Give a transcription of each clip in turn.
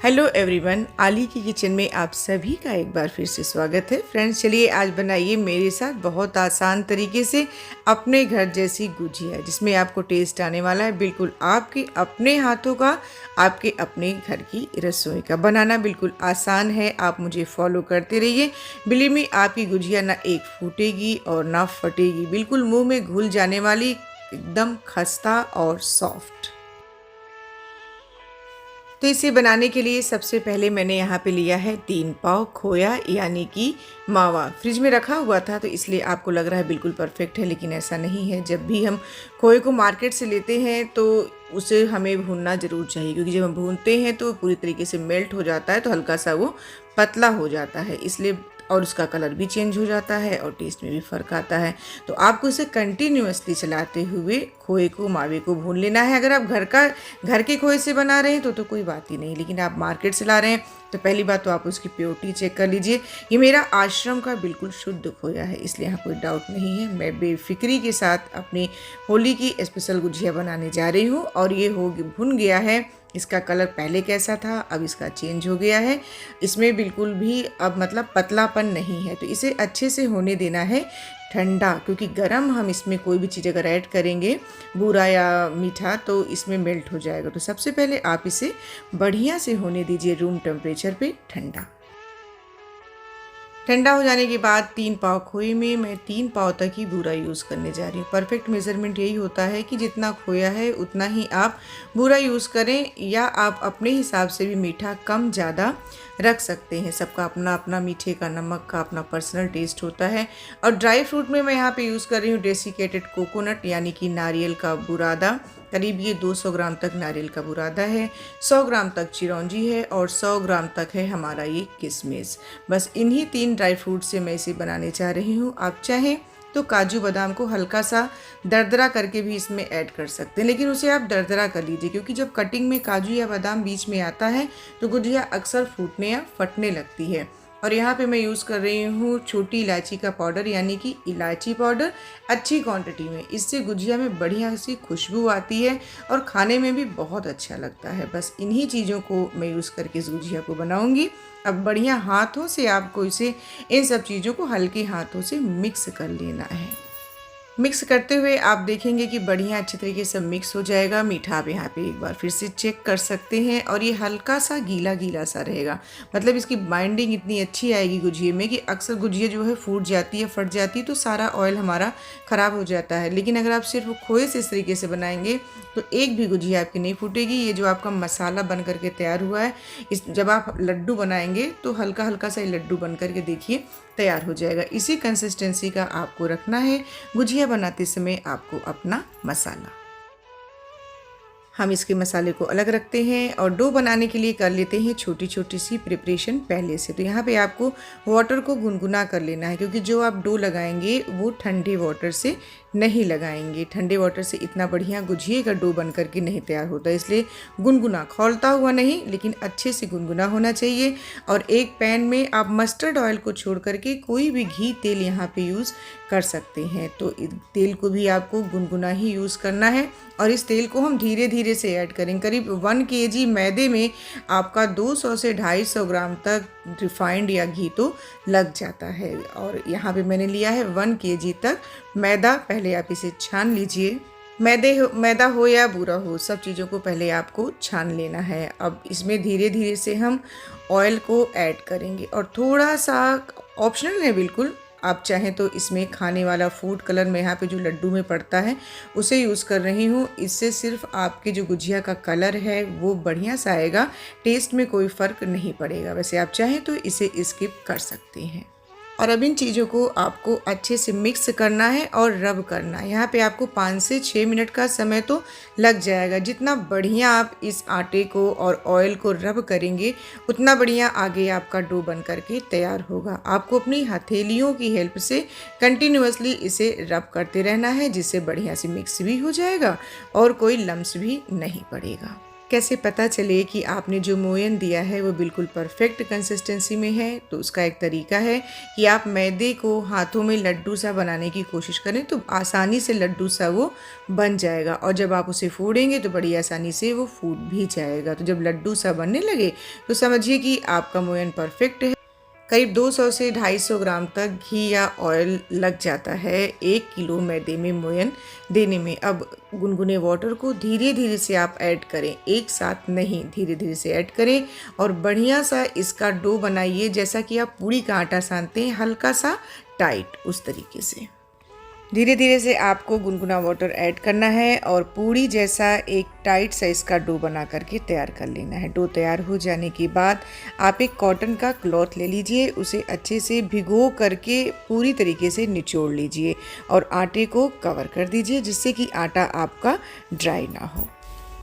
Hello everyone, आली की kitchen में आप सभी का एक बार फिर से स्वागत है। फ्रेंड्स, चलिए आज बनाइए मेरे साथ बहुत आसान तरीके से अपने घर जैसी गुजिया, जिसमें आपको टेस्ट आने वाला है बिल्कुल आपके अपने हाथों का, आपके अपने घर की रसोई का। बनाना बिल्कुल आसान है, आप मुझे फॉलो करते रहिए। बिलीव मी, आपकी गुजिया ना एक फूटेगी और ना फटेगी, बिल्कुल मुँह में घुल जाने वाली, एकदम खस्ता और सॉफ्ट। तो इसे बनाने के लिए सबसे पहले मैंने यहाँ पे लिया है 3 पाव खोया, यानी कि मावा। फ्रिज में रखा हुआ था तो इसलिए आपको लग रहा है बिल्कुल परफेक्ट है, लेकिन ऐसा नहीं है। जब भी हम खोए को मार्केट से लेते हैं तो उसे हमें भूनना ज़रूर चाहिए, क्योंकि जब हम भूनते हैं तो पूरी तरीके से मेल्ट हो जाता है, तो हल्का सा वो पतला हो जाता है इसलिए, और उसका कलर भी चेंज हो जाता है और टेस्ट में भी फ़र्क आता है। तो आपको इसे कंटिन्यूअसली चलाते हुए खोए को, मावे को भून लेना है। अगर आप घर के खोए से बना रहे हैं तो कोई बात ही नहीं, लेकिन आप मार्केट से ला रहे हैं तो पहली बात तो आप उसकी प्योरिटी चेक कर लीजिए। ये मेरा आश्रम का बिल्कुल शुद्ध खोया है, इसलिए यहाँ कोई डाउट नहीं है। मैं बेफिक्री के साथ अपनी होली की स्पेशल गुजिया बनाने जा रही हूँ। और ये भुन गया है। इसका कलर पहले कैसा था, अब इसका चेंज हो गया है। इसमें बिल्कुल भी अब मतलब पतलापन नहीं है, तो इसे अच्छे से होने देना है ठंडा, क्योंकि गरम हम इसमें कोई भी चीज़ अगर ऐड करेंगे, बूरा या मीठा, तो इसमें मेल्ट हो जाएगा। तो सबसे पहले आप इसे बढ़िया से होने दीजिए रूम टेम्परेचर पे ठंडा। ठंडा हो जाने के बाद 3 पाव खोए में मैं 3 पाव तक ही बूरा यूज़ करने जा रही हूँ। परफेक्ट मेज़रमेंट यही होता है कि जितना खोया है उतना ही आप बूरा यूज़ करें, या आप अपने हिसाब से भी मीठा कम ज़्यादा रख सकते हैं। सबका अपना अपना मीठे का, नमक का अपना पर्सनल टेस्ट होता है। और ड्राई फ्रूट में मैं यहाँ पे यूज़ कर रही हूँ डेसिकेटेड कोकोनट, यानी कि नारियल का बुरादा। करीब ये 200 ग्राम तक नारियल का बुरादा है, 100 ग्राम तक चिरौंजी है और 100 ग्राम तक है हमारा ये किशमिश। बस इन्हीं 3 ड्राई फ्रूट से मैं इसे बनाने जा रही हूँ। आप चाहें तो काजू बादाम को हल्का सा दरदरा करके भी इसमें ऐड कर सकते हैं, लेकिन उसे आप दरदरा कर लीजिए, क्योंकि जब कटिंग में काजू या बादाम बीच में आता है तो गुजिया अक्सर फूटने या फटने लगती है। और यहाँ पे मैं यूज़ कर रही हूँ छोटी इलायची का पाउडर, यानी कि इलायची पाउडर अच्छी क्वांटिटी में। इससे गुजिया में बढ़िया सी खुशबू आती है और खाने में भी बहुत अच्छा लगता है। बस इन्हीं चीज़ों को मैं यूज़ करके इस गुजिया को बनाऊँगी। अब बढ़िया हाथों से आपको इसे, इन सब चीज़ों को हल्के हाथों से मिक्स कर लेना है। मिक्स करते हुए आप देखेंगे कि बढ़िया अच्छी तरीके से मिक्स हो जाएगा। मीठा आप यहाँ पे एक बार फिर से चेक कर सकते हैं, और ये हल्का सा गीला गीला सा रहेगा। मतलब इसकी बाइंडिंग इतनी अच्छी आएगी गुजिये में कि अक्सर गुजिया जो है फूट जाती है, फट जाती है, तो सारा ऑयल हमारा ख़राब हो जाता है। लेकिन अगर आप सिर्फ खोए से इस तरीके से बनाएंगे तो एक भी गुजिया आपकी नहीं फूटेगी। ये जो आपका मसाला बन करके तैयार हुआ है, इस जब आप लड्डू बनाएंगे तो हल्का हल्का सा लड्डू बन करके देखिए तैयार हो जाएगा। इसी कंसिस्टेंसी का आपको रखना है गुजिया बनाते समय आपको अपना मसाला। हम इसके मसाले को अलग रखते हैं और डो बनाने के लिए कर लेते हैं छोटी छोटी सी प्रिपरेशन पहले से। तो यहाँ पे आपको वाटर को गुनगुना कर लेना है, क्योंकि जो आप डो लगाएंगे वो ठंडे वाटर से नहीं लगाएंगे। ठंडे वाटर से इतना बढ़िया गुजिये का डो बन करके नहीं तैयार होता, इसलिए गुनगुना, खौलता हुआ नहीं, लेकिन अच्छे से गुनगुना होना चाहिए। और एक पैन में आप मस्टर्ड ऑयल को छोड़ करके कोई भी घी, तेल यहाँ पे यूज़ कर सकते हैं। तो तेल को भी आपको गुनगुना ही यूज़ करना है, और इस तेल को हम धीरे धीरे से ऐड करें। करीब 1 kg मैदे में आपका 200 से 250 ग्राम तक रिफाइंड या घी तो लग जाता है। और यहाँ पे मैंने लिया है 1 kg तक मैदा। पहले आप इसे छान लीजिए। मैदा हो या बूरा हो, सब चीज़ों को पहले आपको छान लेना है। अब इसमें धीरे धीरे से हम ऑयल को ऐड करेंगे, और थोड़ा सा ऑप्शनल है बिल्कुल। आप चाहें तो इसमें खाने वाला फूड कलर, मैं यहाँ पे जो लड्डू में पड़ता है उसे यूज़ कर रही हूँ। इससे सिर्फ आपके जो गुजिया का कलर है वो बढ़िया सा आएगा, टेस्ट में कोई फ़र्क नहीं पड़ेगा। वैसे आप चाहें तो इसे स्किप कर सकते हैं। और अब इन चीज़ों को आपको अच्छे से मिक्स करना है और रब करना है। यहाँ पे आपको 5 से 6 मिनट का समय तो लग जाएगा। जितना बढ़िया आप इस आटे को और ऑयल को रब करेंगे, उतना बढ़िया आगे आपका डो बन करके तैयार होगा। आपको अपनी हथेलियों की हेल्प से कंटिन्यूअसली इसे रब करते रहना है, जिससे बढ़िया से मिक्स भी हो जाएगा और कोई लम्स भी नहीं पड़ेगा। कैसे पता चले कि आपने जो मोयन दिया है वो बिल्कुल परफेक्ट कंसिस्टेंसी में है? तो उसका एक तरीका है कि आप मैदे को हाथों में लड्डू सा बनाने की कोशिश करें तो आसानी से लड्डू सा वो बन जाएगा, और जब आप उसे फोड़ेंगे तो बड़ी आसानी से वो फूट भी जाएगा। तो जब लड्डू सा बनने लगे तो समझिए कि आपका मोयन परफेक्ट है। करीब 200 से 250 ग्राम तक घी या ऑयल लग जाता है 1 किलो मैदे में मोयन देने में। अब गुनगुने वाटर को धीरे धीरे से आप ऐड करें, एक साथ नहीं, धीरे धीरे से ऐड करें और बढ़िया सा इसका डो बनाइए, जैसा कि आप पूड़ी का आटा सानते हैं, हल्का सा टाइट, उस तरीके से धीरे धीरे से आपको गुनगुना वाटर ऐड करना है और पूड़ी जैसा एक टाइट साइज का डो बना करके तैयार कर लेना है। डो तैयार हो जाने के बाद आप एक कॉटन का क्लॉथ ले लीजिए, उसे अच्छे से भिगो करके पूरी तरीके से निचोड़ लीजिए और आटे को कवर कर दीजिए, जिससे कि आटा आपका ड्राई ना हो।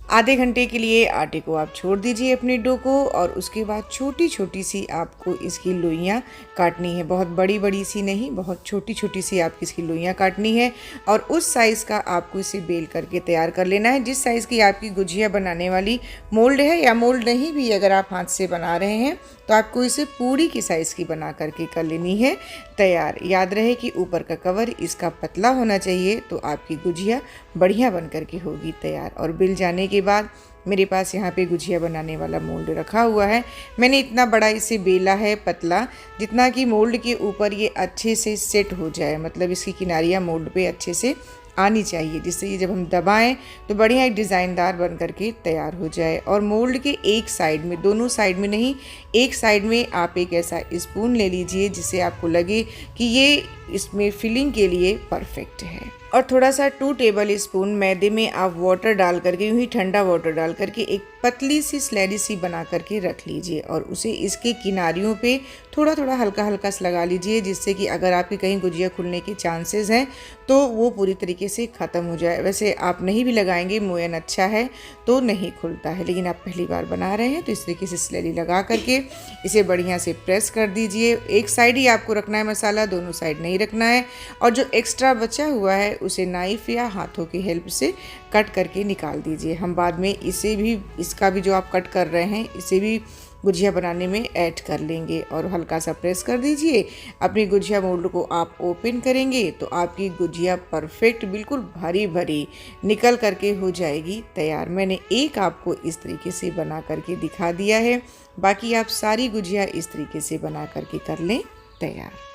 आधे घंटे के लिए आटे को आप छोड़ दीजिए अपने डो को, और उसके बाद छोटी छोटी सी आपको इसकी लोइयाँ काटनी है। बहुत बड़ी बड़ी सी नहीं, बहुत छोटी छोटी सी आपकी इसकी लोइयाँ काटनी है और उस साइज़ का आपको इसे बेल करके तैयार कर लेना है। जिस साइज़ की आपकी गुजिया बनाने वाली मोल्ड है, या मोल्ड नहीं भी अगर आप हाथ से बना रहे हैं तो आपको इसे पूड़ी की साइज़ की बना करके कर लेनी है तैयार। याद रहे कि ऊपर का कवर इसका पतला होना चाहिए, तो आपकी गुजिया बढ़िया बन करके होगी तैयार। और बिल जाने के बाद मेरे पास यहाँ पे गुजिया बनाने वाला मोल्ड रखा हुआ है। मैंने इतना बड़ा इसे बेला है, पतला, जितना कि मोल्ड के ऊपर ये अच्छे से सेट हो जाए, मतलब इसकी किनारियाँ मोल्ड पे अच्छे से आनी चाहिए, जिससे ये जब हम दबाएं तो बढ़िया एक डिज़ाइनदार बन करके तैयार हो जाए। और मोल्ड के एक साइड में, दोनों साइड में नहीं, एक साइड में आप एक ऐसा स्पून ले लीजिए जिससे आपको लगे कि ये इसमें फिलिंग के लिए परफेक्ट है। और थोड़ा सा 2 टेबल स्पून मैदे में आप वाटर डाल करके, यूँ ही ठंडा वाटर डाल करके एक पतली सी स्लैरी सी बना करके रख लीजिए और उसे इसके किनारियों पे थोड़ा थोड़ा हल्का हल्का सा लगा लीजिए, जिससे कि अगर आपके कहीं गुजिया खुलने के चांसेस हैं तो वो पूरी तरीके से ख़त्म हो जाए। वैसे आप नहीं भी लगाएंगे, मोयन अच्छा है तो नहीं खुलता है, लेकिन आप पहली बार बना रहे हैं तो इस तरीके से स्लैरी लगा करके इसे बढ़िया से प्रेस कर दीजिए। एक साइड ही आपको रखना है मसाला, दोनों साइड नहीं रखना है। और जो एक्स्ट्रा बचा हुआ है उसे नाइफ़ या हाथों की हेल्प से कट करके निकाल दीजिए। हम बाद में इसे भी, इसका भी जो आप कट कर रहे हैं, इसे भी गुजिया बनाने में ऐड कर लेंगे। और हल्का सा प्रेस कर दीजिए। अपनी गुजिया मोल्ड को आप ओपन करेंगे तो आपकी गुजिया परफेक्ट, बिल्कुल भरी भरी निकल करके हो जाएगी तैयार। मैंने एक आपको इस तरीके से बना करके दिखा दिया है, बाकी आप सारी गुजिया इस तरीके से बना करके कर लें तैयार।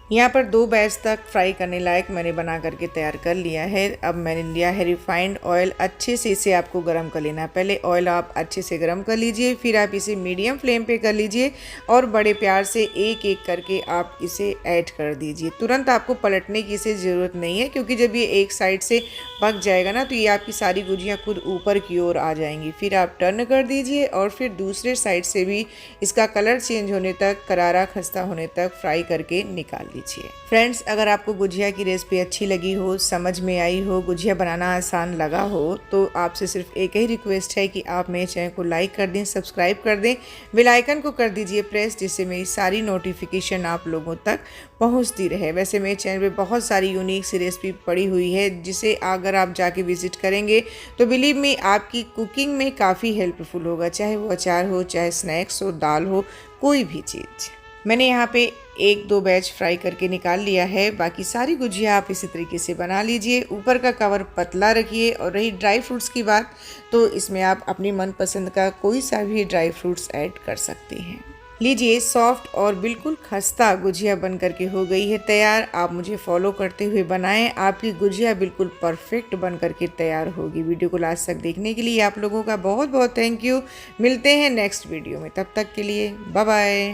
यहाँ पर 2 बैच तक फ्राई करने लायक मैंने बना करके तैयार कर लिया है। अब मैंने लिया है रिफाइंड ऑयल। अच्छे से इसे आपको गर्म कर लेना है। पहले ऑयल आप अच्छे से गर्म कर लीजिए, फिर आप इसे मीडियम फ्लेम पे कर लीजिए और बड़े प्यार से एक एक करके आप इसे ऐड कर दीजिए। तुरंत आपको पलटने की इसे ज़रूरत नहीं है, क्योंकि जब ये एक साइड से पक जाएगा ना तो ये आपकी सारी गुजियाँ खुद ऊपर की ओर आ जाएंगी। फिर आप टर्न कर दीजिए और फिर दूसरे साइड से भी इसका कलर चेंज होने तक, करारा खस्ता होने तक फ्राई करके निकाल लीजिए। फ्रेंड्स, अगर आपको गुजिया की रेसिपी अच्छी लगी हो, समझ में आई हो, गुजिया बनाना आसान लगा हो, तो आपसे सिर्फ एक ही रिक्वेस्ट है कि आप मेरे चैनल को लाइक कर दें, सब्सक्राइब कर दें, बेल आइकन को कर दीजिए प्रेस, जिससे मेरी सारी नोटिफिकेशन आप लोगों तक पहुंचती रहे। वैसे मेरे चैनल पे बहुत सारी यूनिक सी रेसिपी पड़ी हुई है, जिसे अगर आप जाके विजिट करेंगे तो बिलीव मी आपकी कुकिंग में काफ़ी हेल्पफुल होगा, चाहे वो अचार हो, चाहे स्नैक्स हो, दाल हो, कोई भी चीज़। मैंने यहाँ पे 1-2 बैच फ्राई करके निकाल लिया है। बाकी सारी गुजिया आप इसी तरीके से बना लीजिए। ऊपर का कवर पतला रखिए। और रही ड्राई फ्रूट्स की बात, तो इसमें आप अपनी मनपसंद का कोई सा भी ड्राई फ्रूट्स ऐड कर सकते हैं। लीजिए, सॉफ्ट और बिल्कुल खस्ता गुजिया बन करके हो गई है तैयार। आप मुझे फॉलो करते हुए बनाएं, आपकी गुजिया बिल्कुल परफेक्ट बन करके तैयार होगी। वीडियो को लास्ट तक देखने के लिए आप लोगों का बहुत बहुत थैंक यू। मिलते हैं नेक्स्ट वीडियो में, तब तक के लिए बाय बाय।